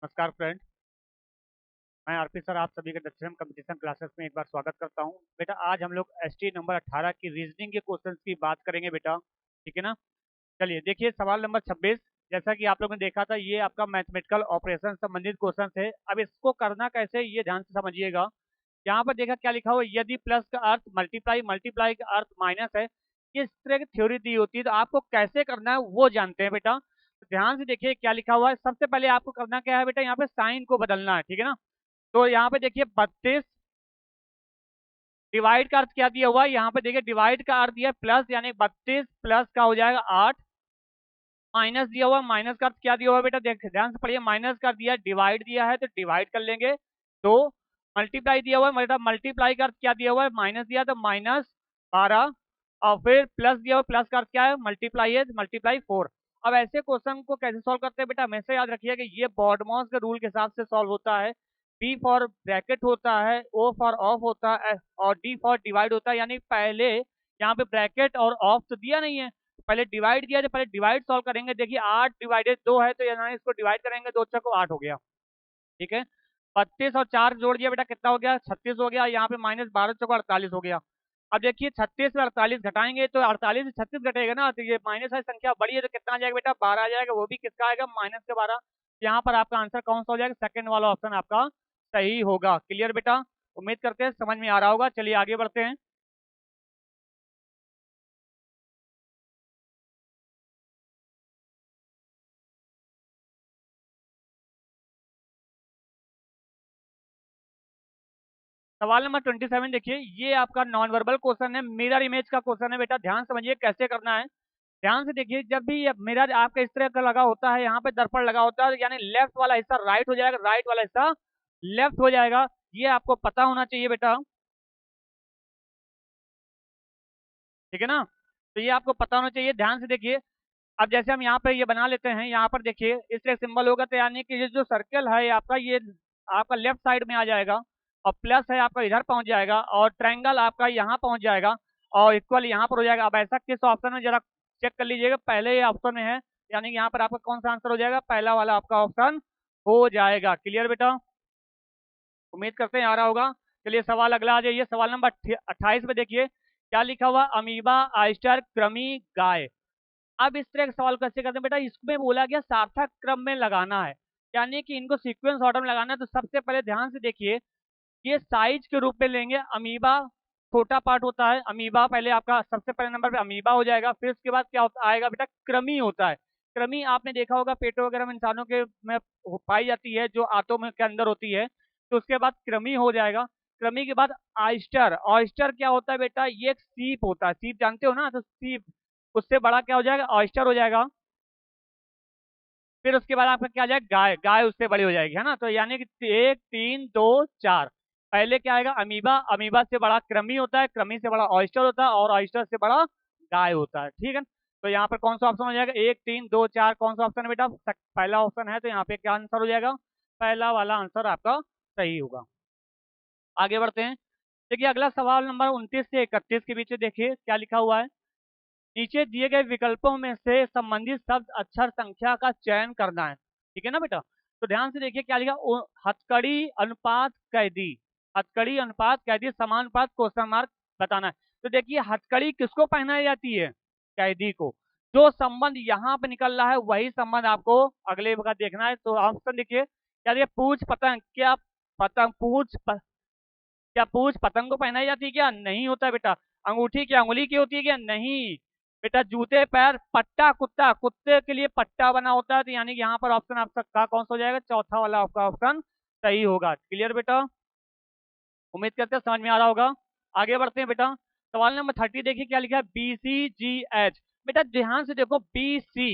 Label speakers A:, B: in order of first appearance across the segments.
A: नमस्कार फ्रेंड। मैं RP sir आप सभी का दक्षिण कंपटीशन क्लासेस में एक बार स्वागत करता हूं। बेटा आज हम लोग एसटी नंबर 18 की रीजनिंग के क्वेश्चंस की बात करेंगे बेटा, ठीक है ना। चलिए देखिए सवाल नंबर 26। जैसा कि आप लोगों ने देखा था ये आपका मैथमेटिकल ऑपरेशन संबंधित क्वेश्चन है। अब इसको करना कैसे ये ध्यान से समझिएगा। यहाँ पर देखा क्या लिखा हुआ, यदि प्लस का अर्थ मल्टीप्लाई, मल्टीप्लाई का अर्थ माइनस है, इस तरह की थ्योरी दी होती है तो आपको कैसे करना है वो जानते हैं बेटा। तो ध्यान से देखिए क्या लिखा हुआ है। सबसे पहले आपको करना क्या है बेटा, यहाँ पे साइन को बदलना है, ठीक है ना। तो यहाँ पे देखिए 32 डिवाइड का अर्थ क्या दिया हुआ है, यहाँ पे देखिए डिवाइड का अर्थ दिया प्लस, यानी 32 प्लस का हो जाएगा 8। माइनस दिया हुआ, माइनस का अर्थ क्या दिया हुआ है बेटा, देख ध्यान से पढ़िए। माइनस का दिया डिवाइड दिया है तो डिवाइड कर लेंगे। तो मल्टीप्लाई दिया हुआ है, मतलब मल्टीप्लाई का अर्थ क्या दिया हुआ है, माइनस दिया तो -12। और फिर प्लस दिया हुआ, प्लस का अर्थ क्या है, मल्टीप्लाई है, मल्टीप्लाई 4। अब ऐसे क्वेश्चन को कैसे सॉल्व करते हैं बेटा, हमेशा याद रखिए कि ये बॉडमॉस के रूल के हिसाब से सॉल्व होता है। बी फॉर ब्रैकेट होता है, ओ फॉर ऑफ होता है, और डी फॉर डिवाइड होता है। यानी पहले यहाँ पे ब्रैकेट और ऑफ तो दिया नहीं है, पहले डिवाइड दिया, तो पहले डिवाइड सॉल्व करेंगे। देखिए 8 डिवाइडेड 2 है तो यहाँ इसको डिवाइड करेंगे, 2 को 8 हो गया, ठीक है। 32 और 4 जोड़ दिया बेटा, कितना हो गया, 36 हो गया। यहाँ पे -12 चौको 48 हो गया। अब देखिए 36 में 48 घटाएंगे तो 48 से 36 घटेगा ना, तो ये माइनस है, संख्या बड़ी है तो कितना आ जाएगा बेटा, 12 आ जाएगा। वो भी किसका आएगा, -12। यहाँ पर आपका आंसर कौन सा हो जाएगा, सेकंड वाला ऑप्शन आपका सही होगा। क्लियर बेटा, उम्मीद करते हैं समझ में आ रहा होगा। चलिए आगे बढ़ते हैं। सवाल नंबर 27 देखिए, ये आपका नॉन वर्बल क्वेश्चन है, मिरर इमेज का क्वेश्चन है बेटा। ध्यान समझिए कैसे करना है। ध्यान से देखिए, जब भी मिरर आपका इस तरह का लगा होता है, यहाँ पे दर्पण लगा होता है, यानी लेफ्ट वाला हिस्सा राइट हो जाएगा, राइट वाला हिस्सा लेफ्ट हो जाएगा। ये आपको पता होना चाहिए बेटा, ठीक है ना। तो ये आपको पता होना चाहिए, ध्यान से देखिए। अब जैसे हम यहाँ पे ये बना लेते हैं, यहाँ पर देखिए इस तरह सिंबल होगा, तो यानी कि ये जो सर्कल है आपका, ये आपका लेफ्ट साइड में आ जाएगा, और प्लस है आपका इधर पहुंच जाएगा, और ट्रायंगल आपका यहाँ पहुंच जाएगा, और इक्वल यहाँ पर हो जाएगा। अब ऐसा किस ऑप्शन में, जरा चेक कर लीजिएगा, पहले ये ऑप्शन में है, यानी कि यहाँ पर आपका कौन सा आंसर हो जाएगा, पहला वाला आपका ऑप्शन हो जाएगा। क्लियर बेटा, उम्मीद करते हैं आ रहा होगा। चलिए सवाल अगला आ जाइए, सवाल नंबर 28 में देखिए क्या लिखा हुआ, अमीबा, आयस्टर, कृमि, गाय। अब इस तरह के सवाल कैसे करते हैं बेटा, इसमें बोला गया सार्थक क्रम में लगाना है, यानी कि इनको सीक्वेंस ऑर्डर में लगाना है। तो सबसे पहले ध्यान से देखिए, ये साइज के रूप में लेंगे। अमीबा छोटा पार्ट होता है, अमीबा पहले आपका सबसे पहले नंबर पे अमीबा हो जाएगा। फिर उसके बाद क्या होता आएगा बेटा, कृमि होता है। कृमि आपने देखा होगा पेटों वगैरह में इंसानों के में पाई जाती है, जो आंतों में के अंदर होती है। तो उसके बाद कृमि हो जाएगा। कृमि के बाद ऑयस्टर। ऑयस्टर क्या होता है बेटा, ये एक सीप होता है, सीप जानते हो ना, तो सीप उससे बड़ा क्या हो जाएगा, ऑयस्टर हो जाएगा। फिर उसके बाद आपका क्या आ जाएगा, गाय। गाय उससे बड़ी हो जाएगी, है ना। तो यानी कि 1 3 2 4, पहले क्या आएगा, अमीबा। अमीबा से बड़ा कृमि होता है, कृमि से बड़ा ऑयस्टर होता है, और ऑयस्टर से बड़ा गाय होता है, ठीक है। तो यहाँ पर कौन सा ऑप्शन हो जाएगा, 1 3 2 4, कौन सा ऑप्शन है बेटा, पहला ऑप्शन है। तो यहाँ पे क्या आंसर हो जाएगा, पहला वाला आंसर आपका सही होगा। आगे बढ़ते हैं। देखिए अगला सवाल नंबर 29 से 31 के बीच में देखिए क्या लिखा हुआ है, नीचे दिए गए विकल्पों में से संबंधित शब्द अक्षर संख्या का चयन करना है, ठीक है ना बेटा। तो ध्यान से देखिए क्या लिखा, हथकड़ी अनुपात कैदी। हथकड़ी अनुपात कैदी समानुपात क्वेश्चन मार्क बताना है। तो देखिए हथकड़ी किसको पहनाई जाती है, कैदी को। जो संबंध यहाँ पे निकल रहा है वही संबंध आपको अगले का देखना है। तो ऑप्शन देखिए क्या दिया, पूछ पतंग। क्या पतंग क्या पूछ पतंग को पहनाई जाती है, क्या नहीं होता है बेटा। अंगूठी क्या अंगुली की होती है, क्या नहीं बेटा। जूते पैर, पट्टा कुत्ता, कुत्ते के लिए पट्टा बना होता है। तो यानी कि यहाँ पर ऑप्शन आपका कौन सा हो जाएगा, चौथा वाला आपका ऑप्शन सही होगा। क्लियर बेटा, उम्मीद करते हैं समझ में आ रहा होगा। आगे बढ़ते हैं बेटा, सवाल नंबर 30 देखिए क्या लिखा है, BCGH। बेटा ध्यान से देखो, BC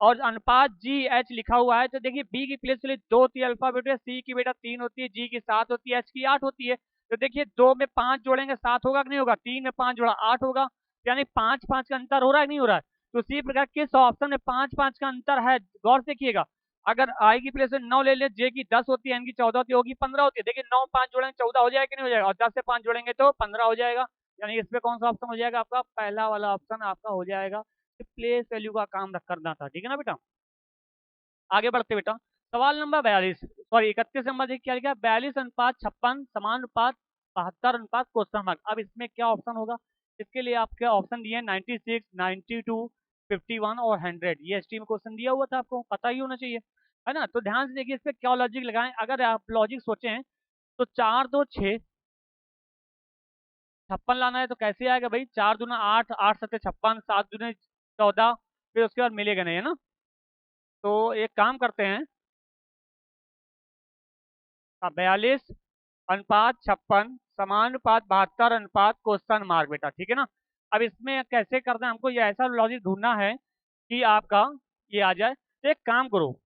A: और अनुपात GH लिखा हुआ है। तो देखिए बी की प्लेस के लिए 2 होती है अल्फाबेट है, सी की बेटा 3 होती है, जी की 7 होती है, एच की 8 होती है। तो देखिए 2 में 5 जोड़ेंगे 7 होगा कि नहीं होगा, 3 में 5 जोड़ा 8 होगा, यानी 5 5 का अंतर हो रहा है कि नहीं हो रहा है। तो उसी प्रकार किस ऑप्शन में 5 5 का अंतर है, गौर से देखिएगा। अगर आई की प्लेस में 9 ले ले, जे की 10 होती है, एन की 14 होती है, होगी 15 होती है। देखिए 9 5 जोड़ेंगे 14 हो जाएगा कि नहीं हो जाएगा, और 10 से 5 जोड़ेंगे तो 15 हो जाएगा। यानी इसमें कौन सा ऑप्शन हो जाएगा, आपका पहला वाला ऑप्शन आपका हो जाएगा। प्लेस वैल्यू का काम रख करना था, ठीक है ना बेटा। आगे बढ़ते बेटा, सवाल नंबर 42, सॉरी 31 नंबर देखिए क्या लिखा है, 42:56 समान अनुपात 72 अनुपात क्वेश्चन मार्क। अब इसमें क्या ऑप्शन होगा, इसके लिए आपके ऑप्शन दिए 96, 92, 51 और 100। ये एसटी में क्वेश्चन दिया हुआ था, आपको पता ही होना चाहिए, है ना। तो ध्यान से देखिए इस पे क्या लॉजिक लगाएं। अगर आप लॉजिक सोचें तो 4 2 6 56 लाना है तो कैसे आएगा भाई, 4 दूना 8, 8 सत्ते 56, 7 दूने 14, फिर उसके बाद मिलेगा नहीं, है ना। तो एक काम करते हैं, 42:56 समानुपात 72 अनुपात क्वेश्चन मार्क बेटा, ठीक है ना। अब इसमें कैसे करना है, हमको ये ऐसा लॉजिक ढूंढना है कि आपका ये आ जाए। तो एक काम करो,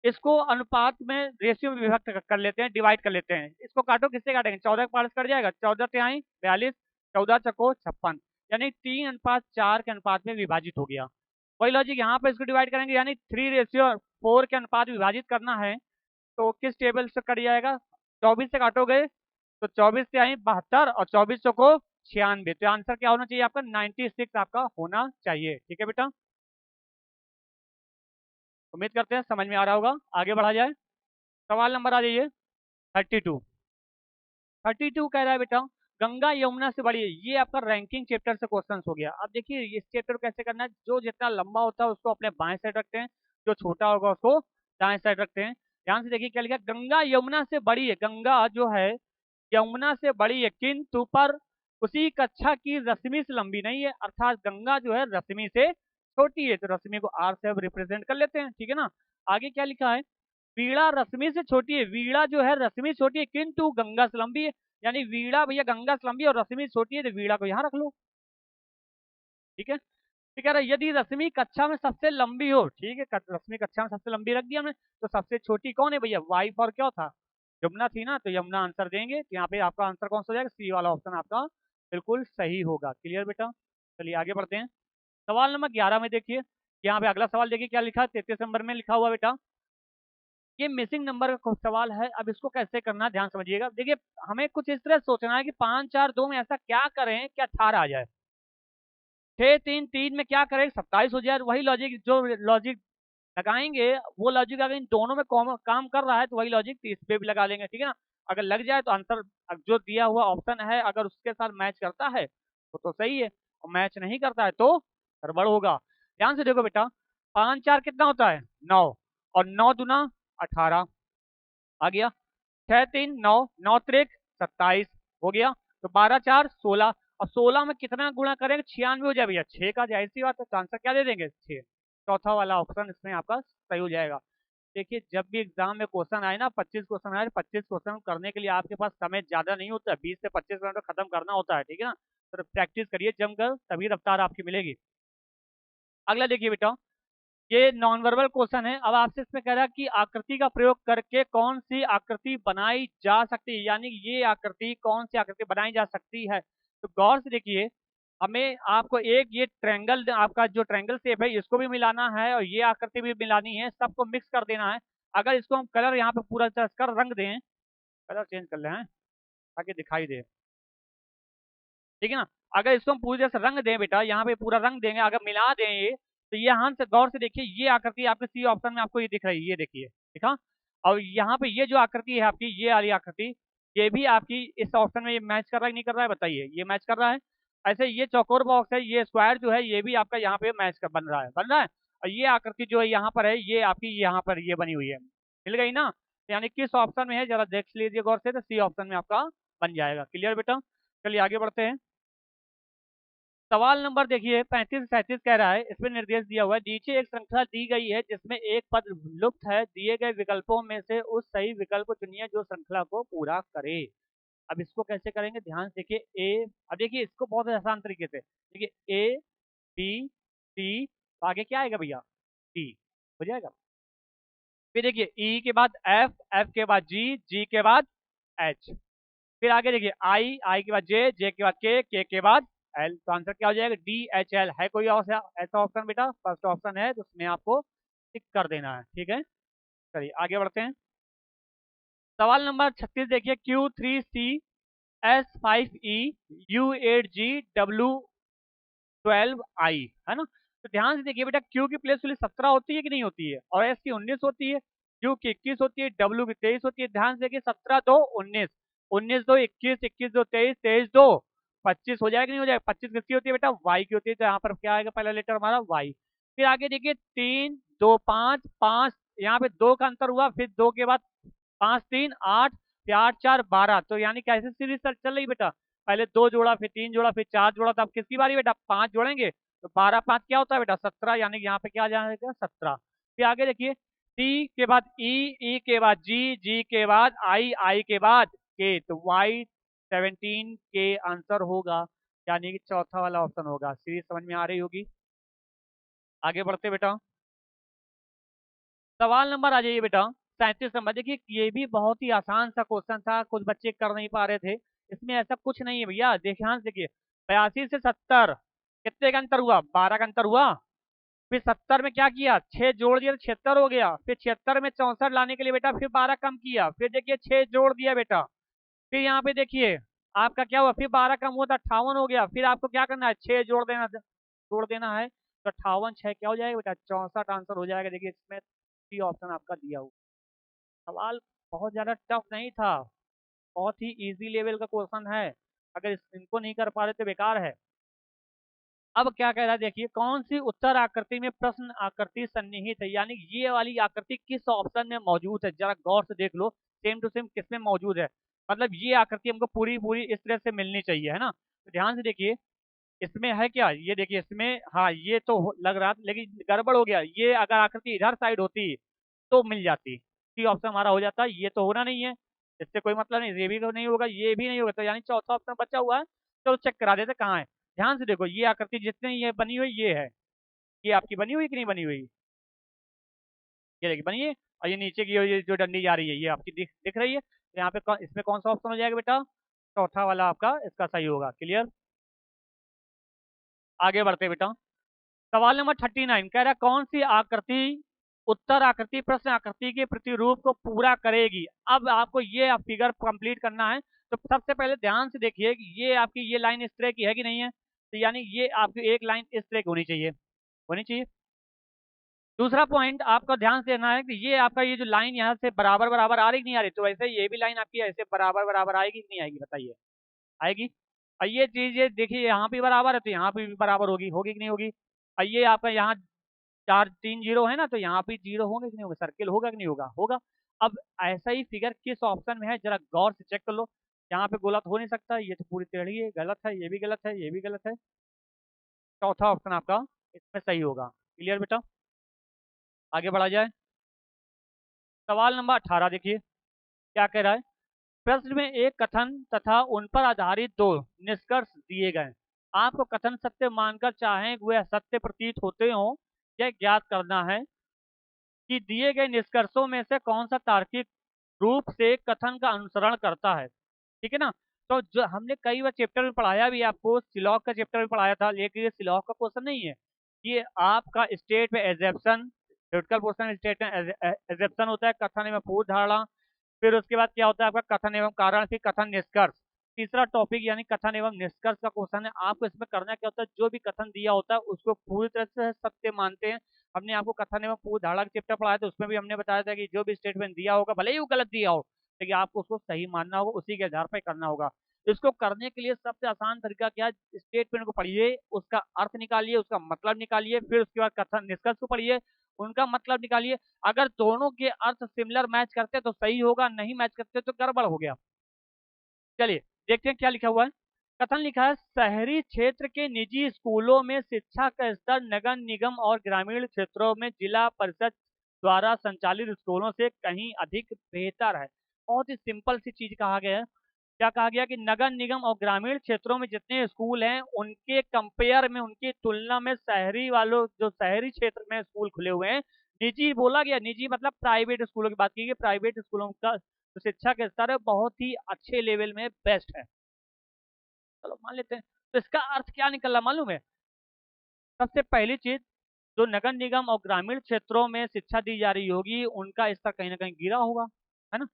A: इसको अनुपात में रेशियो में विभक्त कर लेते हैं, डिवाइड कर लेते हैं। इसको काटो, किससे काटेंगे, 14 के पास कट जाएगा, 14 तिहाई 42, 14 चको 56, यानी 3:4 के अनुपात में विभाजित हो गया। वही लॉजिक यहाँ पर इसको डिवाइड करेंगे, यानी 3:4 के अनुपात विभाजित करना है। तो किस टेबल से कट जाएगा, 24 से काटोगे तो 24 से आई 72 और 24 को 96। तो आंसर क्या होना चाहिए आपका, 96 आपका होना चाहिए, ठीक है बेटा। उम्मीद करते हैं समझ में आ रहा होगा, आगे बढ़ा जाए। सवाल नंबर आ जाइए 32। 32 कह रहा है बेटा, गंगा यमुना से बड़ी है। ये आपका रैंकिंग चैप्टर से क्वेश्चन हो गया। अब देखिए इस चैप्टर को कैसे करना है, जो जितना लंबा होता है उसको अपने बाएं साइड रखते हैं, जो छोटा होगा उसको दाएं साइड रखते हैं। ध्यान से देखिए क्या लिखा है, गंगा यमुना से बड़ी है, गंगा जो है यमुना से बड़ी है, किंतु पर उसी कक्षा की रश्मि से लंबी नहीं है। अर्थात गंगा जो है रश्मि से छोटी है, तो रश्मि को आर से अब रिप्रेजेंट कर लेते हैं, ठीक है ना। आगे क्या लिखा है, वीणा रश्मि से छोटी है, वीणा जो है रश्मि छोटी है किंतु गंगा से लंबी है। यानी वीणा भैया गंगा से लंबी और रश्मि छोटी है, तो वीणा को यहाँ रख लो, ठीक है। ठीक है, यदि रश्मि कक्षा में सबसे लंबी हो, ठीक है, रश्मि कक्षा में सबसे लंबी रख दिया हमने, तो सबसे छोटी कौन है भैया, वाइफ और क्या था, यमुना थी ना। तो यमुना आंसर देंगे, तो यहाँ पे आपका आंसर कौन सा हो जाएगा, सी वाला ऑप्शन आपका बिल्कुल सही होगा। क्लियर बेटा, चलिए आगे बढ़ते हैं। सवाल नंबर 11 में देखिए, यहाँ पे अगला सवाल देखिए क्या लिखा है, 33 नंबर में लिखा हुआ बेटा, ये मिसिंग नंबर का सवाल है। अब इसको कैसे करना है, ध्यान समझिएगा। देखिए हमें कुछ इस तरह सोचना है कि 5 4 2 में ऐसा क्या करें कि 18 आ जाए, 6 3 3 में क्या करें 27 हो जाए। वही लॉजिक, जो लॉजिक लगाएंगे वो लॉजिक अगर इन दोनों में काम कर रहा है तो वही लॉजिक इस पे भी लगा लेंगे, ठीक है ना। अगर लग जाए तो आंसर जो दिया हुआ ऑप्शन है अगर उसके साथ मैच करता है तो सही है, और मैच नहीं करता है तो गड़बड़ होगा। ध्यान से देखो बेटा, 5 4 कितना होता है 9, और 9 दूना 18 आ गया, 6 3 9, 9 त्रिक 27 हो गया, तो 12 4 16, और 16 में कितना गुणा करेंगे 96 हो जाए भैया, 6 का जाहिर सी बात है, तो आंसर क्या दे देंगे 6। चौथा वाला ऑप्शन इसमें आपका सही हो जाएगा। देखिए जब भी एग्जाम में क्वेश्चन आए ना, 25 क्वेश्चन आए, 25 क्वेश्चन करने के लिए आपके पास समय ज्यादा नहीं होता है, 20 से 25 मिनट में खत्म करना होता है, ठीक है ना। तो प्रैक्टिस करिए जमकर, तभी रफ्तार आपकी मिलेगी। अगला देखिए बेटा, ये नॉन वर्बल क्वेश्चन है। अब आपसे इसमें कह रहा है कि आकृति का प्रयोग करके कौन सी आकृति बनाई जा सकती है, यानी ये आकृति कौन सी आकृति बनाई जा सकती है। तो गौर से देखिए, हमें आपको एक ये ट्रायंगल, आपका जो ट्रायंगल शेप है इसको भी मिलाना है और ये आकृति भी मिलानी है, सबको मिक्स कर देना है। अगर इसको हम कलर यहाँ पे पूरा कर रंग दें, कलर चेंज कर लें ताकि दिखाई दे, ठीक है ना। अगर इसको हम पूरी तरह से रंग दें बेटा, यहाँ पे पूरा रंग देंगे, अगर मिला दें ये, तो यहाँ से गौर से देखिए, ये आकृति आपके सी ऑप्शन में आपको ये दिख रही है, ये देखिए दिखा। और यहाँ पे ये जो आकृति है आपकी, ये वाली आकृति, ये भी आपकी इस ऑप्शन में ये मैच कर रहा है नहीं कर रहा है, बताइए, ये मैच कर रहा है। ऐसे ये चौकोर बॉक्स है, ये स्क्वायर जो है ये भी आपका यहाँ पे मैच कर बन रहा है, बन रहा है। और ये आकृति जो है यहाँ पर है, ये आपकी यहाँ पर ये बनी हुई है, मिल गई ना। यानी किस ऑप्शन में है जरा देख लीजिए गौर से, तो सी ऑप्शन में आपका बन जाएगा। क्लियर बेटा, चलिए आगे बढ़ते हैं। सवाल नंबर देखिए 35 37 कह रहा है, इसमें निर्देश दिया हुआ है, नीचे एक श्रृंखला दी गई है जिसमें एक पद लुप्त है, दिए गए विकल्पों में से उस सही विकल्प को चुनिए जो श्रृंखला को पूरा करे। अब इसको कैसे करेंगे, ध्यान से देखिए, ए, अब देखिए इसको बहुत आसान तरीके से देखिए, ए बी सी, आगे क्या आएगा भैया, डी हो जाएगा। फिर देखिए ई के बाद एफ, एफ के बाद जी, जी के बाद एच, फिर आगे देखिए आई, आई के बाद जे, जे के बाद के के बाद एल। तो आंसर क्या हो जाएगा, डी एच एल। है कोई और ऐसा ऑप्शन बेटा, फर्स्ट ऑप्शन है तो उसमें आपको टिक कर देना है, ठीक है। चलिए आगे बढ़ते हैं। सवाल नंबर 36 देखिए, Q3C S5E U8G W12I, है ना। तो ध्यान से देखिए बेटा, Q की प्लेस वैल्यू 17 होती है कि नहीं होती है, और S की 19 होती है। U की 21 होती है, W की 23 होती है। ध्यान से देखिए 17 2 19, 19 2 21, 21 2 23, 23 2 25 हो जाएगा नहीं हो जाएगा? 25 किसकी होती है बेटा? Y की होती है। तो यहाँ पर क्या आएगा? पहला लेटर हमारा Y। फिर आगे देखिए 3 2 5 5, यहाँ पे 2 का अंतर हुआ, फिर 2 के बाद 5 3 8, फिर 8 4 12। तो यानी कैसे सीरीज चल रही बेटा? पहले 2 जोड़ा, फिर 3 जोड़ा, फिर 4 जोड़ा। तो अब किसकी बारी बेटा? 5 जोड़ेंगे तो 12 5 क्या होता है बेटा? 17। यानी कि यहाँ पे क्या आ जाएगा? 17। फिर आगे देखिए टी के बाद ई, ई के बाद जी, जी के बाद आई, आई के बाद के। तो वाई 17 के आंसर होगा, यानी कि चौथा वाला ऑप्शन होगा। सीरीज समझ में आ रही होगी। आगे बढ़ते बेटा, सवाल नंबर आ जाइए बेटा 37 नंबर। देखिए ये भी बहुत ही आसान सा क्वेश्चन था, कुछ बच्चे कर नहीं पा रहे थे। इसमें ऐसा कुछ नहीं है भैया, देखिए ध्यान से देखिए 82 से 70 कितने का अंतर हुआ? 12 का अंतर हुआ। फिर 70 में क्या किया? 6 जोड़ दिया तो 76 हो गया। फिर 76 में 64 लाने के लिए बेटा फिर 12 कम किया, फिर देखिए 6 जोड़ दिया बेटा। फिर यहाँ पे देखिए आपका क्या हुआ? फिर 12 कम हुआ तो 58 हो गया। फिर आपको क्या करना है? 6 जोड़ देना है। तो 58 6 क्या हो जाएगा बेटा? 64 आंसर हो जाएगा। देखिए इसमें सी ऑप्शन आपका दिया हुआ। सवाल बहुत ज्यादा टफ नहीं था, बहुत ही इजी लेवल का क्वेश्चन है। अगर इनको नहीं कर पा रहे तो बेकार है। अब क्या कह रहा है देखिए, कौन सी उत्तर आकृति में प्रश्न आकृति सन्निहित है? यानी ये वाली आकृति किस ऑप्शन में मौजूद है? जरा गौर से देख लो, सेम टू सेम किसमें मौजूद है। मतलब ये आकृति हमको पूरी पूरी इस तरह से मिलनी चाहिए, है ना? तो ध्यान से देखिए इसमें है क्या, ये देखिए इसमें, हाँ ये तो लग रहा था, लेकिन गड़बड़ हो गया। ये अगर आकृति इधर साइड होती तो मिल जाती, सी ऑप्शन हमारा हो जाता। ये तो होना नहीं है, इससे कोई मतलब नहीं। ये भी तो नहीं होगा, ये भी नहीं होगा, तो यानी चौथा ऑप्शन बचा हुआ है। चलो चेक करा देते कहाँ है। ध्यान से देखो ये आकृति जितने ये बनी हुई ये है, ये आपकी बनी हुई कि नहीं बनी हुई? ये देखिए बनी है। और ये नीचे की ये जो डंडी जा रही है ये आपकी दिख दिख रही है। तो यहाँ पे इसमें कौन सा ऑप्शन हो जाएगा बेटा? चौथा वाला आपका इसका सही होगा। क्लियर? आगे बढ़ते बेटा, सवाल नंबर 39 कह रहा है कौन सी आकृति उत्तर आकृति प्रश्न आकृति के प्रतिरूप को पूरा करेगी? अब आपको ये फिगर कंप्लीट करना है। तो सबसे पहले ध्यान से देखिए कि ये आपकी ये लाइन इस तरह की है कि नहीं है? तो यानी ये आपकी एक लाइन इस तरह की होनी चाहिए, होनी चाहिए। दूसरा पॉइंट आपका ध्यान से देना है कि ये आपका ये जो लाइन यहाँ से बराबर बराबर आ रही कि नहीं आ रही? तो वैसे ये भी लाइन आपकी ऐसे बराबर बराबर आएगी कि नहीं आएगी? बताइए, आएगी। और ये चीज ये देखिए यहाँ भी बराबर है तो यहाँ पे भी बराबर होगी, होगी कि नहीं होगी? और ये आपका यहाँ 4 3 जीरो है ना, तो यहाँ पे जीरो होंगे कि नहीं होंगे? सर्किल होगा कि नहीं होगा? होगा। अब ऐसा ही फिगर किस ऑप्शन में है जरा गौर से चेक कर लो। यहाँ पे गलत हो नहीं सकता, ये तो पूरी टेढ़ी है, गलत है, ये भी गलत है, ये भी गलत है। चौथा ऑप्शन आपका इसमें सही होगा। क्लियर बेटा? आगे बढ़ा जाए, सवाल नंबर 18 देखिए क्या कह रहा है। प्रश्न में एक कथन तथा उन पर आधारित दो निष्कर्ष दिए गए। आपको कथन सत्य मानकर चाहे वह सत्य प्रतीत होते हो, यह ज्ञात करना है कि दिए गए निष्कर्षों में से कौन सा तार्किक रूप से कथन का अनुसरण करता है। ठीक है ना? तो जो हमने कई बार चैप्टर में पढ़ाया भी, आपको सिलॉग का चैप्टर में पढ़ाया था, लेकिन ये सिलॉग का क्वेश्चन नहीं है। ये आपका स्टेट में एजेप्शन, थ्योरेटिकल पोर्शन स्टेट में एजेप्शन होता है, कथन एवं पूर्व धारणा। फिर उसके बाद क्या होता है आपका कथन एवं कारण, फिर कथन निष्कर्ष। तीसरा टॉपिक यानी कथन एवं निष्कर्ष का क्वेश्चन है। आपको इसमें करना क्या होता है, जो भी कथन दिया होता है उसको पूरी तरह से सत्य मानते हैं। हमने आपको कथन एवं पूर्व धारणा का चैप्टर पढ़ाया था, उसमें भी हमने बताया था कि जो भी स्टेटमेंट दिया होगा भले ही वो गलत दिया हो, लेकिन आपको उसको सही मानना होगा, उसी के आधार पर करना होगा। इसको करने के लिए सबसे आसान तरीका क्या है? स्टेटमेंट को पढ़िए, उसका अर्थ निकालिए, उसका मतलब निकालिए, फिर उसके बाद कथन निष्कर्ष को पढ़िए, उनका मतलब निकालिए। अगर दोनों के अर्थ सिमिलर मैच करते तो सही होगा, नहीं मैच करते तो गड़बड़ हो गया। चलिए देखते हैं क्या लिखा हुआ है। कथन लिखा है शहरी क्षेत्र के निजी स्कूलों में शिक्षा का स्तर नगर निगम और ग्रामीण क्षेत्रों में जिला परिषद द्वारा संचालित स्कूलों से कहीं अधिक बेहतर है। बहुत ही सिंपल सी चीज कहा गया है। क्या कहा गया कि नगर निगम और ग्रामीण क्षेत्रों में जितने स्कूल हैं उनके कंपेयर में, उनकी तुलना में शहरी वालों जो शहरी क्षेत्र में स्कूल खुले हुए हैं, निजी बोला गया, निजी मतलब प्राइवेट स्कूलों की बात की गई, प्राइवेट स्कूलों का जो शिक्षा का स्तर है बहुत ही अच्छे लेवल में बेस्ट है। चलो मान लेते हैं। तो इसका अर्थ क्या निकला मालूम है? सबसे पहली चीज, जो नगर निगम और ग्रामीण क्षेत्रों में शिक्षा दी जा रही होगी उनका स्तर कहीं ना कहीं गिरा होगा, है ना?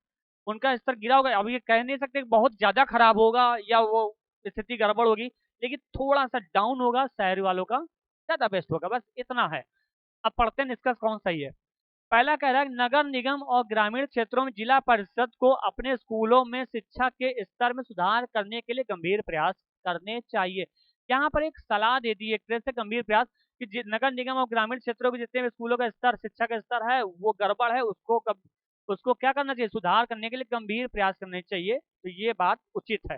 A: उनका स्तर गिरा होगा। अब ये कह नहीं सकते कि बहुत ज्यादा खराब होगा या वो स्थिति गड़बड़ होगी, लेकिन थोड़ा सा डाउन होगा, शहर वालों का ज्यादा बेस्ट होगा, बस इतना है। अब पढ़ते हैं निष्कर्ष कौन सही है। पहला कह रहा है नगर निगम और ग्रामीण क्षेत्रों में जिला परिषद को अपने स्कूलों में शिक्षा के स्तर में सुधार करने के लिए गंभीर प्रयास करने चाहिए। यहाँ पर एक सलाह दे दी एक तरह से गंभीर प्रयास कि नगर निगम और ग्रामीण क्षेत्रों के जितने भी स्कूलों का स्तर शिक्षा का स्तर है वो गड़बड़ है, उसको क्या करना चाहिए, सुधार करने के लिए गंभीर प्रयास करने चाहिए। तो ये बात उचित है।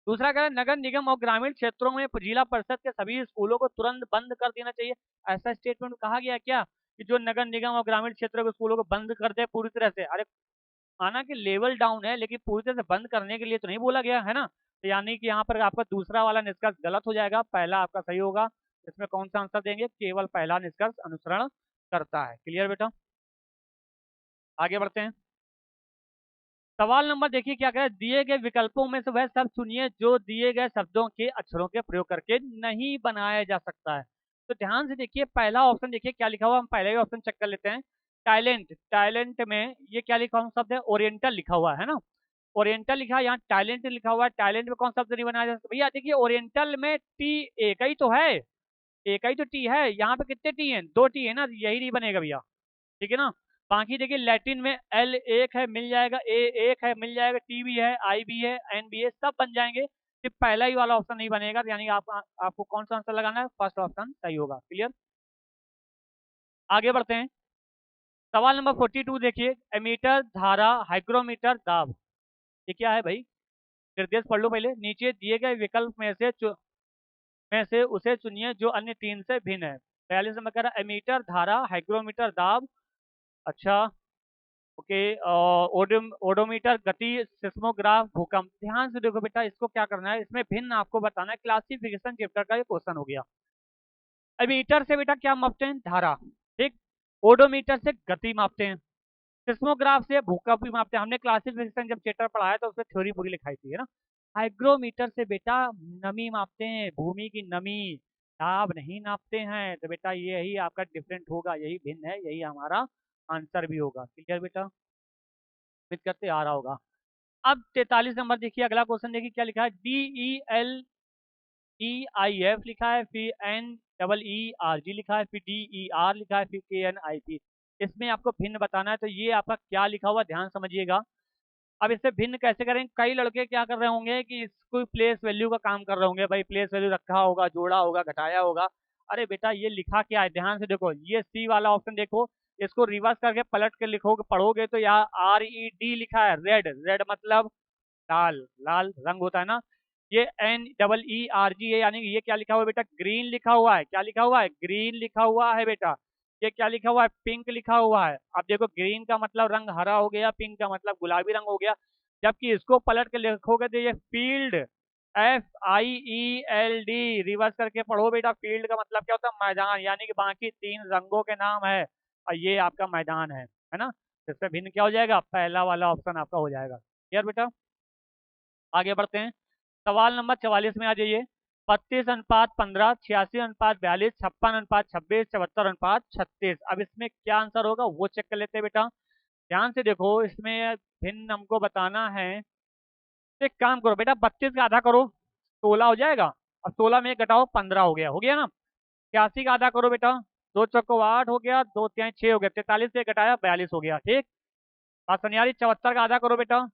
A: दूसरा कह रहा है नगर निगम और ग्रामीण क्षेत्रों में जिला परिषद के सभी स्कूलों को तुरंत बंद कर देना चाहिए। ऐसा स्टेटमेंट में कहा गया क्या कि जो नगर निगम और ग्रामीण क्षेत्रों के स्कूलों को बंद कर दे पूरी तरह से? अरे माना कि लेवल डाउन है लेकिन पूरी तरह से बंद करने के लिए तो नहीं बोला गया है ना। तो यानी कि यहाँ पर आपका दूसरा वाला निष्कर्ष गलत हो जाएगा, पहला आपका सही होगा। इसमें कौन सा आंसर देंगे? केवल पहला निष्कर्ष अनुसरण करता है। क्लियर बेटा? आगे बढ़ते हैं। सवाल नंबर देखिए क्या कह रहा है, दिए गए विकल्पों में से वह शब्द चुनिए जो दिए गए शब्दों के अक्षरों के प्रयोग करके नहीं बनाया जा सकता है। तो ध्यान से देखिए पहला ऑप्शन देखिए क्या लिखा हुआ, हम पहले ही ऑप्शन चेक कर लेते हैं। टैलेंट, टैलेंट में ये क्या लिखा हुआ शब्द है? ओरिएंटल लिखा हुआ है ना। ओरिएंटल लिखा है, यहाँ टैलेंट लिखा हुआ है। टैलेंट में कौन सा शब्द नहीं बनाया जा सकता? भैया देखिए ओरिएंटल में टी एक ही तो है, एक ही तो टी है। यहाँ पे कितने टी हैं? दो टी है ना, यही नहीं बनेगा भैया। ठीक है ना। बाकी देखिए लैटिन में एल एक है मिल जाएगा, ए एक है मिल जाएगा, टी भी है, आई भी है, एन भी है, सब बन जाएंगे। सिर्फ पहला ही वाला ऑप्शन नहीं बनेगा। तो यानी आपको कौन सा आंसर लगाना है? फर्स्ट ऑप्शन सही होगा। क्लियर? आगे बढ़ते हैं। सवाल नंबर 42 देखिए, एमीटर, धारा, हाइग्रोमीटर, दाब, ये क्या है भाई? निर्देश पढ़ लो पहले। नीचे दिए गए विकल्प में से उसे चुनिए जो अन्य तीन से भिन्न है। 42 नंबर कह रहा है एमीटर, धारा, हाइग्रोमीटर, दाब। अच्छा, ओके। ओडोमीटर, गति, सिस्मोग्राफ, भूकंप। ध्यान से देखो बेटा, इसको क्या करना है, इसमें भिन्न आपको बताना है। क्लासिफिकेशन चैप्टर का ये क्वेश्चन हो गया। अब मीटर से बेटा क्या मापते हैं? धारा। ठीक। ओडोमीटर से गति मापते हैं। सिस्मोग्राफ से भूकंप भी मापते हैं। हमने क्लासिफिकेशन जब चैप्टर पढ़ाया तो उसमें थ्योरी पूरी लिखाई थी, है ना। हाइग्रोमीटर से बेटा नमी मापते हैं, भूमि की नमी। ताप नहीं नापते हैं। तो बेटा यही आपका डिफरेंट होगा, यही भिन्न है, यही हमारा आंसर भी होगा। क्लियर बेटा? उम्मीद करते आ रहा होगा। अब 43 नंबर देखिए, अगला क्वेश्चन देखिए क्या लिखा है। DELEIF लिखा है, फिर NEERG लिखा है, फिर DER लिखा है, फिर KNIP। इसमें आपको भिन्न बताना है। तो ये आपका क्या लिखा हुआ, ध्यान समझिएगा। अब इससे भिन्न कैसे करें? कई लड़के क्या कर रहे होंगे कि इसको प्लेस वैल्यू का काम कर रहे होंगे। भाई प्लेस वैल्यू रखा होगा, जोड़ा होगा, घटाया होगा। अरे बेटा ये लिखा क्या है, ध्यान से देखो। ये सी वाला ऑप्शन देखो, इसको रिवर्स करके पलट के लिखोगे, पढ़ोगे तो यहाँ RED लिखा है, रेड। रेड मतलब लाल, लाल रंग होता है ना। ये NEERG है, यानी कि ये क्या लिखा हुआ है बेटा? ग्रीन लिखा हुआ है। क्या लिखा हुआ है? ग्रीन लिखा हुआ है बेटा। ये क्या लिखा हुआ है? पिंक लिखा हुआ है। अब देखो ग्रीन का मतलब रंग हरा हो गया, पिंक का मतलब गुलाबी रंग हो गया। जबकि इसको पलट के लिखोगे तो ये फील्ड, FIELD, रिवर्स करके पढ़ो बेटा। फील्ड का मतलब क्या होता है? मैदान। यानी कि बाकी तीन रंगों के नाम है और ये आपका मैदान है ना। इससे भिन्न क्या हो जाएगा? पहला वाला ऑप्शन आपका हो जाएगा। क्लियर बेटा? आगे बढ़ते हैं। सवाल नंबर 44 में आ जाइए। 32:15, 86:42, 56:26, 74:36। अब इसमें क्या आंसर होगा वो चेक कर लेते हैं बेटा। ध्यान से देखो, इसमें भिन्न हमको बताना है। तो एक काम करो बेटा, 32 का आधा करो, 16 हो जाएगा। अब 16 में एक घटाओ, 15 हो गया ना। 86 का आधा करो बेटा, दो चौको 8 हो गया, दो तिहाई 6 हो गया। 43 से घटाया 42 हो गया। ठीक। बात सुनियारी। 74 का आधा करो बेटा,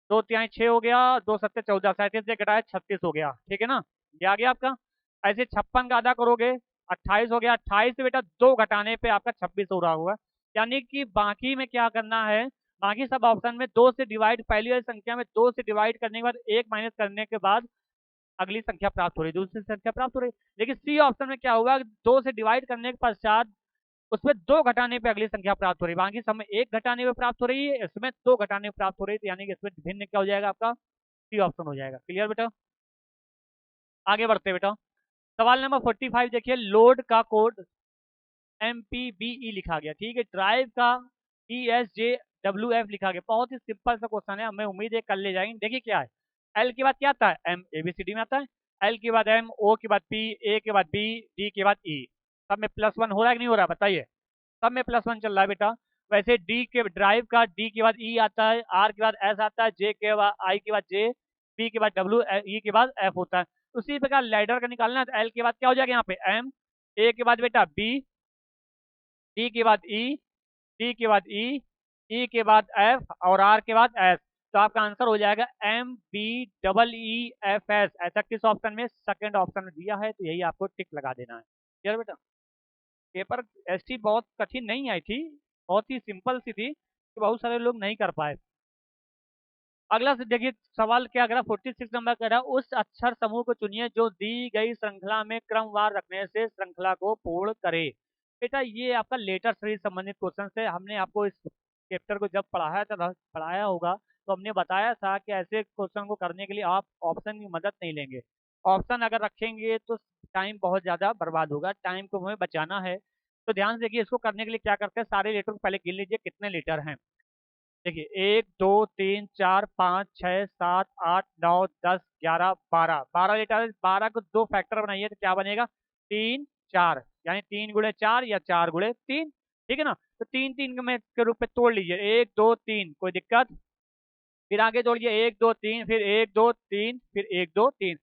A: दो तिहाई 6 हो गया, दो सत्ते 14, 37 से घटाया 36 हो गया। ठीक है ना, ये आ गया आपका। ऐसे 56 का आधा करोगे, 28 हो गया। 28 से बेटा दो घटाने पे आपका 26 हो रहा होगा। यानी कि बाकी में क्या करना है, बाकी सब ऑप्शन में दो से डिवाइड, पहली वाली संख्या में दो से डिवाइड करने के बाद एक माइनस करने के बाद अगली संख्या प्राप्त हो रही, दूसरी संख्या प्राप्त हो रही। लेकिन सी ऑप्शन में क्या होगा, दो से डिवाइड करने के पश्चात उसमें दो घटाने पे अगली संख्या प्राप्त हो रही है, बाकी समय एक घटाने पे प्राप्त हो रही है, इसमें दो घटाने पे प्राप्त हो रही है। तो यानी कि इसमें भिन्न क्या हो जाएगा आपका? सी ऑप्शन हो जाएगा। क्लियर बेटा? आगे बढ़ते बेटा। सवाल नंबर 45 देखिए, लोड का कोड MPBE लिखा गया। ठीक है। ड्राइव का ESJWF लिखा गया। बहुत ही सिंपल सा क्वेश्चन है, हमें उम्मीद है कर ले जाएंगे। देखिए क्या है, एल के बाद क्या आता है? M, ABCD में आता है। एल के बाद M, O के बाद P, A के बाद B, D के बाद E। सब में +1 हो रहा है कि नहीं हो रहा है बताइए? सब में +1 चल रहा है बेटा। वैसे डी के ड्राइव का डी के बाद ई आता है, आर के बाद एस आता है, जे के बाद आई के बाद जे, पी के बाद डब्ल्यू, ई के बाद एफ होता है। उसी प्रकार लैडर का निकालना है तो एल के बाद क्या हो जाएगा यहाँ पे? एम, ए के बाद बेटा बी, डी के बाद ई, डी के बाद ई, ई के बाद एफ और आर के बाद एस। तो आपका आंसर हो जाएगा MBEEFS। ऐसा किस ऑप्शन में? सेकंड ऑप्शन में दिया है, तो यही आपको टिक लगा देना है। क्लियर बेटा? पेपर एसटी बहुत कठिन नहीं आई थी, बहुत ही सिंपल सी थी, कि बहुत सारे लोग नहीं कर पाए। अगला से देखिए सवाल क्या कह रहा, 46 नंबर कह रहा, उस अक्षर समूह को चुनिए जो दी गई श्रृंखला में क्रमवार रखने से श्रृंखला को पूर्ण करे। बेटा ये आपका लेटर से संबंधित क्वेश्चन है। हमने आपको इस चैप्टर को जब पढ़ाया होगा तो हमने बताया था कि ऐसे क्वेश्चन को करने के लिए आप ऑप्शन की मदद नहीं लेंगे। ऑप्शन अगर रखेंगे तो टाइम बहुत ज़्यादा बर्बाद होगा, टाइम को हमें बचाना है। तो ध्यान से देखिए, इसको करने के लिए क्या करते हैं, सारे लेटर को पहले गिन लीजिए कितने लेटर हैं। देखिए 1 2 3 4 5 6 7 8 9 10 11 12 लेटर है। 12 को 2 फैक्टर बनाइए तो क्या बनेगा? 3 4, यानी 3 गुणे 4 या 4 गुणे 3। ठीक है ना? तो 3 3 में के रूप में तोड़ लीजिए, 1 2 3, कोई दिक्कत? फिर आगे तोड़िए 1 2 3, फिर 1 2 3, फिर 1 2 3।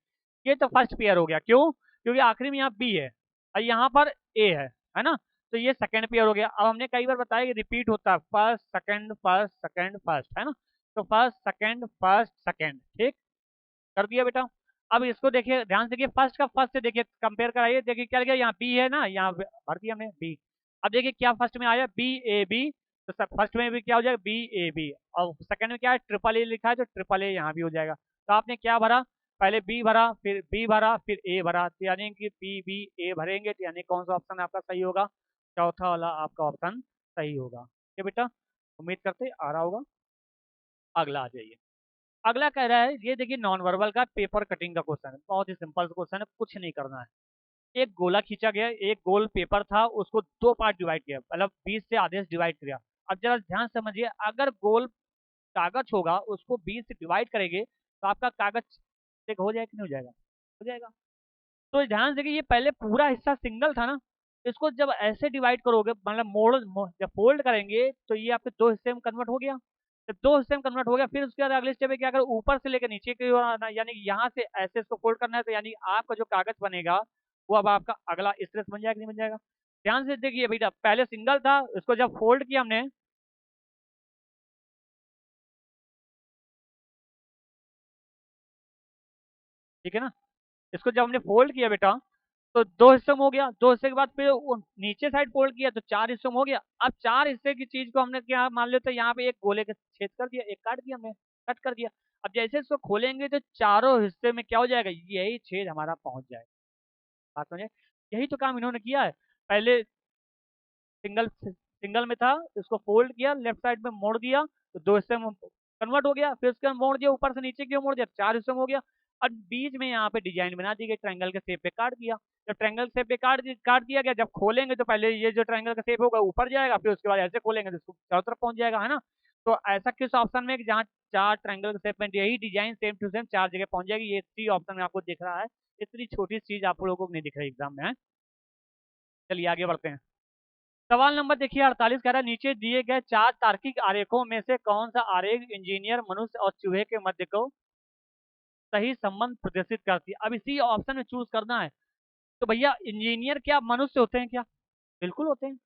A: ये तो फर्स्ट पेयर हो गया। क्यों? क्योंकि आखिरी में यहाँ बी है और यहाँ पर ए है ना? तो ये सेकंड पेयर हो गया। अब हमने कई बार बताया कि रिपीट होता है, first second first second first, है ना? तो फर्स्ट सेकंड फर्स्ट सेकंड, ठीक कर दिया बेटा। अब इसको देखिए ध्यान से, देखिए फर्स्ट का फर्स्ट से देखिए कंपेयर कराइए, देखिए क्या लिखा, यहाँ बी है ना, यहाँ भर दिया हमने बी। अब देखिए क्या फर्स्ट में आया, BAB। तो फर्स्ट में भी क्या हो जाएगा, BAB। और सेकंड में क्या है, ट्रिपल ए लिखा है, तो ट्रिपल ए यहाँ भी हो जाएगा। तो आपने क्या भरा, पहले बी भरा, फिर बी भरा, फिर ए भरा, तो यानी कि BBA भरेंगे, तो यानी कौन सा ऑप्शन आपका सही होगा? चौथा वाला आपका ऑप्शन सही होगा। ठीक है बेटा, उम्मीद करते आ रहा होगा। अगला आ जाइए। अगला कह रहा है, ये देखिए नॉन वर्बल का पेपर कटिंग का क्वेश्चन है, बहुत ही सिंपल क्वेश्चन है, कुछ नहीं करना है। एक गोला खींचा गया, एक गोल पेपर था, उसको 2 पार्ट डिवाइड किया, मतलब 20 से आधे से डिवाइड किया। अब जरा ध्यान से समझिए, अगर गोल कागज होगा उसको 20 से डिवाइड करेंगे तो आपका कागज एक हो जाएगा कि नहीं हो जाएगा? हो जाएगा। तो ध्यान से देखिए, ये पहले पूरा हिस्सा सिंगल था ना, इसको जब ऐसे डिवाइड करोगे, मतलब जब फोल्ड करेंगे तो ये आपके 2 हिस्से में कन्वर्ट हो गया। जब 2 हिस्से में कन्वर्ट हो गया, फिर उसके बाद अगले स्टेप में क्या करो, ऊपर से लेकर नीचे की ओर आना, यानी यहाँ से ऐसे इसको फोल्ड करना है, तो यानी आपका जो कागज बनेगा वो अब आपका अगला इस तरह से बन जाएगा, नहीं बन जाएगा? ध्यान से देखिए बेटा, पहले सिंगल था, इसको जब फोल्ड किया हमने, ठीक है ना, इसको जब हमने फोल्ड किया बेटा, तो 2 हिस्सों में हो गया। 2 हिस्से के बाद फिर नीचे साइड फोल्ड किया तो 4 हिस्सों में हो गया। अब 4 हिस्से की चीज को हमने क्या मान लेते हैं, यहाँ पे एक गोले का छेद कर दिया, एक काट दिया, हमने कट कर दिया। अब जैसे इसको खोलेंगे तो चारों हिस्से में क्या हो जाएगा, यही छेद हमारा पहुंच जाएगा। बात समझे? यही तो काम इन्होंने किया है। पहले सिंगल सिंगल में था, इसको फोल्ड किया, लेफ्ट साइड में मोड़ दिया, तो 2 हिस्से में कन्वर्ट हो गया। फिर उसके बाद मोड़ दिया, ऊपर से नीचे क्यों मोड़ दिया, 4 हिस्सों में हो गया। और बीच में यहाँ पे डिजाइन बना दी गई, ट्रायंगल के शेप पे काट दिया। जब ट्रायंगल शेप पे काट दिया गया, जब खोलेंगे तो पहले ये जो ट्रायंगल का शेप होगा ऊपर जाएगा, फिर उसके बाद ऐसे खोलेंगे तो उसको चारों तरफ पहुंच जाएगा, है ना? तो ऐसा किस ऑप्शन में कि जहाँ 4 ट्रायंगल के शेप में यही डिजाइन सेम टू सेम 4 जगह पहुंच जाएगी, ये सी ऑप्शन में आपको दिख रहा है। इतनी छोटी चीज आप लोगों को नहीं दिख रही एग्जाम में, है? चलिए आगे बढ़ते हैं। सवाल नंबर देखिए 48 कह रहा है, नीचे दिए गए 4 तार्किक आरेखों में से कौन सा आरेख इंजीनियर मनुष्य और चूहे के मध्य को सही संबंध प्रदर्शित करती है? अब इसी ऑप्शन में चूज करना है। तो भैया इंजीनियर क्या मनुष्य होते हैं क्या? बिल्कुल होते हैं।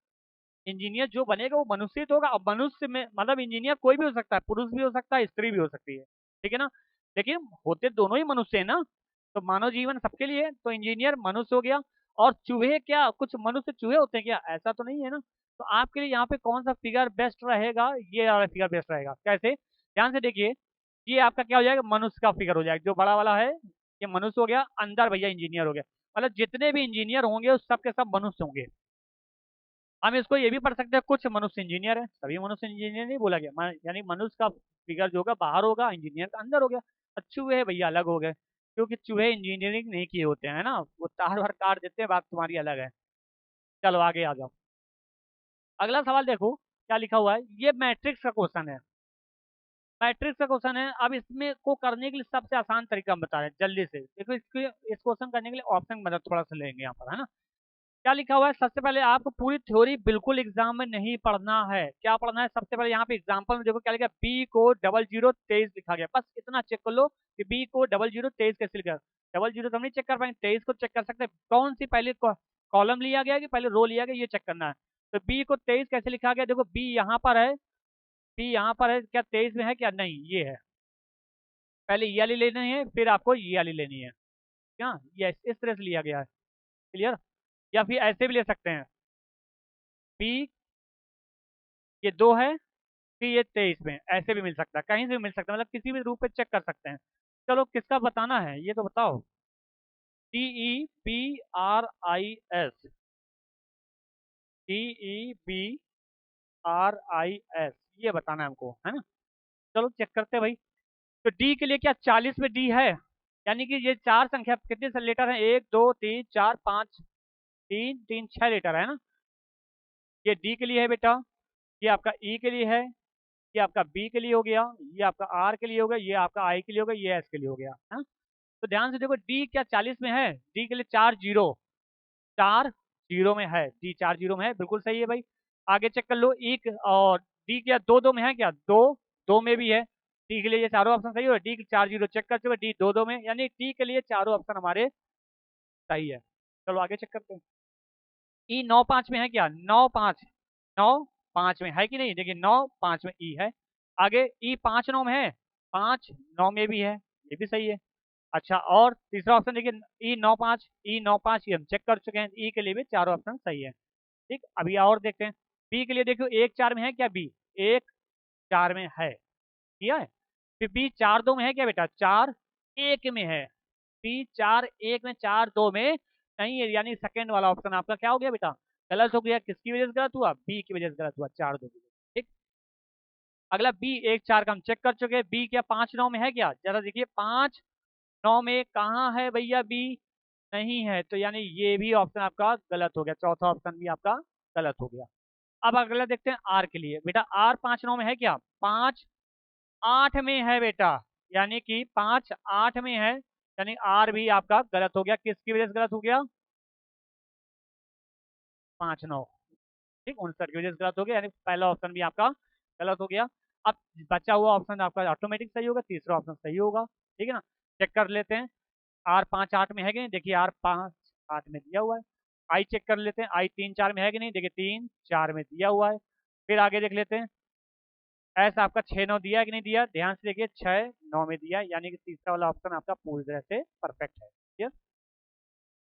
A: इंजीनियर जो बनेगा वो मनुष्य ही तो होगा। अब मनुष्य में मतलब इंजीनियर कोई भी हो सकता है, पुरुष भी हो सकता है, स्त्री भी हो सकती है, ठीक है ना? लेकिन होते दोनों ही मनुष्य है ना। तो मानव जीवन सबके लिए है, तो इंजीनियर मनुष्य हो गया। और चूहे क्या कुछ मनुष्य चूहे होते हैं क्या? ऐसा तो नहीं है ना। तो आपके लिए यहाँ पे कौन सा फिगर बेस्ट रहेगा, ये वाला फिगर बेस्ट रहेगा। कैसे? ध्यान से देखिए, ये आपका क्या हो जाएगा, मनुष्य का फिगर हो जाएगा, जो बड़ा वाला है ये मनुष्य हो गया, अंदर भैया इंजीनियर हो गया। मतलब जितने भी इंजीनियर होंगे उस सब के सब मनुष्य होंगे। हम इसको ये भी पढ़ सकते हैं, कुछ मनुष्य इंजीनियर है, सभी मनुष्य इंजीनियर नहीं बोला गया। यानी मनुष्य का फिगर जो होगा बाहर होगा, इंजीनियर का अंदर हो गया। और चूहे भैया अलग हो गए, क्योंकि चूहे इंजीनियरिंग नहीं किए होते हैं ना, वो तार वार काट देते हैं, बात तुम्हारी अलग है। चलो आगे आ जाओ। अगला सवाल देखो क्या लिखा हुआ है, ये मैट्रिक्स का क्वेश्चन है। मैट्रिक्स का क्वेश्चन है। अब इसमें को करने के लिए सबसे आसान तरीका हम बता रहे हैं जल्दी से। देखो इसके इस क्वेश्चन करने के लिए ऑप्शन की मदद थोड़ा सा लेंगे यहाँ पर, है ना? क्या लिखा हुआ है, सबसे पहले आपको पूरी थ्योरी बिल्कुल एग्जाम में नहीं पढ़ना है। क्या पढ़ना है? सबसे पहले यहाँ पे एग्जाम्पल में देखो क्या लिखा है, बी को 0023 लिखा गया, बस इतना चेक कर लो कि बी को 0023 कैसे लिखा। 00 तो हम नहीं चेक कर पाएंगे, 23 को चेक कर सकते हैं। कौन सी पहले कॉलम लिया गया कि पहले रो लिया गया, ये चेक करना है। तो बी को 23 कैसे लिखा गया? देखो बी यहाँ पर है, बी यहाँ पर है, क्या 23 में है क्या? नहीं, ये है। पहले ये वाली लेनी है, फिर आपको ये वाली लेनी है। क्या ये इस तरह से लिया गया है? क्लियर? या फिर ऐसे भी ले सकते हैं, बी ये 2 है, फिर ये 23 में, ऐसे भी मिल सकता है, कहीं से भी मिल सकता है, मतलब किसी भी रूप में चेक कर सकते हैं। चलो किसका बताना है ये तो बताओ। DEBRIS, DEBRIS, ये बताना है हमको, है ना? चलो चेक करते हैं भाई। तो डी के लिए क्या 40 में डी है? यानी कि ये चार संख्या कितने से लेटर है? 1 2 3 4 5, 3 3 6 लेटर है ना? ये डी के लिए है बेटा, ये आपका ई के लिए है, ये आपका बी के लिए हो गया, ये आपका आर के लिए हो गया, ये आपका आई के लिए हो गया, ये एस के लिए हो गया, है ना? तो ध्यान से देखो, डी क्या 40 में है? डी के लिए 4 0, 4 0 में है, डी 4 0 में है, बिल्कुल सही है भाई। आगे चेक कर लो, एक और डी क्या 2 2 में है क्या? 2 2 में भी है। डी के लिए ये चारों ऑप्शन सही हो, डी 4 0 चेक कर चुके, डी 2 2 में, यानी डी के लिए चारों ऑप्शन हमारे सही है। चलो आगे चेक करते हैं। ई 9 5 में है क्या? 9 5, 9 5 में है कि नहीं? देखिए 9 5 में ई है। आगे ई 5 9 में है, 5 9 में भी है, ये भी सही है। अच्छा, और तीसरा ऑप्शन देखिए, ई 9 5, ई 9 5 ये हम चेक कर चुके हैं, ई के लिए भी चारों ऑप्शन सही है। ठीक, अभी और देखते हैं। बी के लिए देखो 1 4 में है क्या? बी 1 4 में है, किया है। फिर बी 4 2 में है क्या बेटा? 4 1 में है। बी 4 1 में, 4 2 में नहीं है, यानी सेकंड वाला ऑप्शन आपका क्या हो गया बेटा? गलत हो गया। किसकी वजह से गलत हुआ? बी की वजह से गलत हुआ, 4 2 की वजह से। ठीक, अगला बी 1 4 का हम चेक कर चुके हैं। बी क्या 5 9 में है क्या? जरा देखिए 5 9 में कहाँ है भैया? बी नहीं है, तो यानी ये भी ऑप्शन आपका गलत हो गया, चौथा ऑप्शन भी आपका गलत हो गया। अब अगला देखते हैं आर के लिए। बेटा आर 5 9 में है क्या? 5 8 में है बेटा, यानी कि 5 8 में है, यानी आर भी आपका गलत हो गया। किसकी वजह से गलत हो गया? 5 9, ठीक, 69 की वजह से गलत हो गया, यानी पहला ऑप्शन भी आपका गलत हो गया। अब बचा हुआ ऑप्शन आपका ऑटोमेटिक सही होगा, तीसरा ऑप्शन सही होगा। ठीक है ना? चेक कर लेते हैं, आर 5 8 में है कि नहीं? देखिए आर 5 8 में दिया हुआ है। आई चेक कर लेते हैं, आई 3 4 में है कि नहीं? देखिए 3 4 में दिया हुआ है। फिर आगे देख लेते हैं, ऐसा आपका 6 9 दिया है कि नहीं दिया? ध्यान से देखिए 6 9 में दिया है, यानी कि तीसरा वाला ऑप्शन आपका पूरी तरह से परफेक्ट है। ठीक है,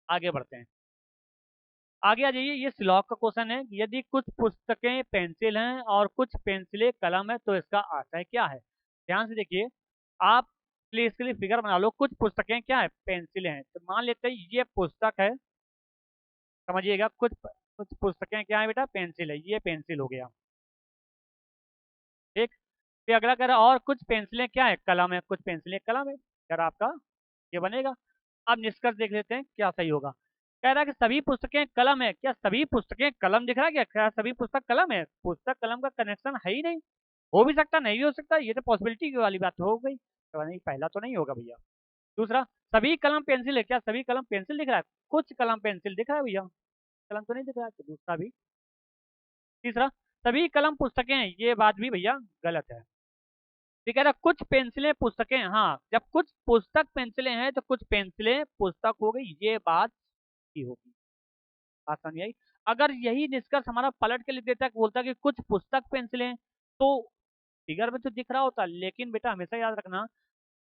A: आगे बढ़ते हैं। आगे आ जाइए, ये स्लॉक का क्वेश्चन है। यदि कुछ पुस्तकें पेंसिल हैं और कुछ पेंसिलें कलम है तो इसका आशय क्या है? ध्यान से देखिए, आप प्लीज इसके लिए फिगर बना लो। कुछ पुस्तकें क्या है? पेंसिलें हैं, तो मान लेते हैं ये पुस्तक है, समझिएगा। कुछ पुस्तकें क्या है बेटा? पेंसिल है, ये पेंसिल हो गया। ठीक, फिर अगला कह रहा है और कुछ पेंसिलें क्या है? कलम है, कुछ पेंसिलें कलम है। कह रहा आपका ये बनेगा। अब निष्कर्ष देख लेते हैं क्या सही होगा। कह रहा है कि सभी पुस्तकें कलम है। क्या सभी पुस्तकें कलम दिख रहा है? क्या सभी पुस्तक कलम है? पुस्तक कलम का कनेक्शन है ही नहीं। हो भी सकता, नहीं भी हो सकता, ये तो पॉसिबिलिटी वाली बात हो गई, तो नहीं, पहला तो नहीं होगा भैया। दूसरा, सभी कलम पेंसिल है। क्या सभी कलम पेंसिल दिख रहा है? कुछ कलम पेंसिल दिख रहा है भैया, कलम तो नहीं दिख रहा है, तो दूसरा भी। तीसरा, सभी कलम पुस्तकें हैं, ये बात भी भैया गलत है। ठीक है ना? कुछ पेंसिलें पुस्तकें, हाँ, जब कुछ पुस्तक पेंसिलें हैं तो कुछ पेंसिलें पुस्तक हो गई, ये बात की होगी। बात समझ आई? अगर यही निष्कर्ष हमारा पलट के लिख देता है, बोलता कि कुछ पुस्तक पेंसिलें, तो फिगर में तो दिख रहा होता, लेकिन बेटा हमेशा याद रखना,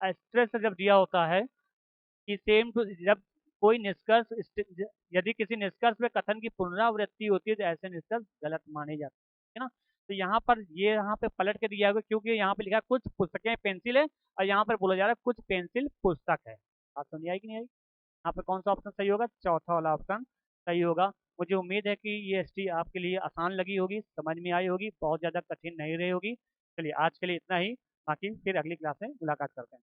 A: स्ट्रेस से जब दिया होता है कि सेम टू, जब कोई निष्कर्ष यदि किसी निष्कर्ष में कथन की पुनरावृत्ति होती है तो ऐसे निष्कर्ष गलत माने जाते हैं, है ना? तो यहाँ पर ये यहाँ पे पलट के दिया हुआ है, क्योंकि यहाँ पे लिखा है कुछ पुस्तकें पेंसिल है, और यहाँ पर बोला जा रहा है कुछ पेंसिल पुस्तक है। बात समझ आई कि नहीं आई? यहाँ पे कौन सा ऑप्शन सही होगा? चौथा वाला ऑप्शन सही होगा। मुझे उम्मीद है कि ये एसटी आपके लिए आसान लगी होगी, समझ में आई होगी, बहुत ज़्यादा कठिन नहीं रही होगी। चलिए आज के लिए इतना ही, बाकी फिर अगली क्लास में मुलाकात करते हैं।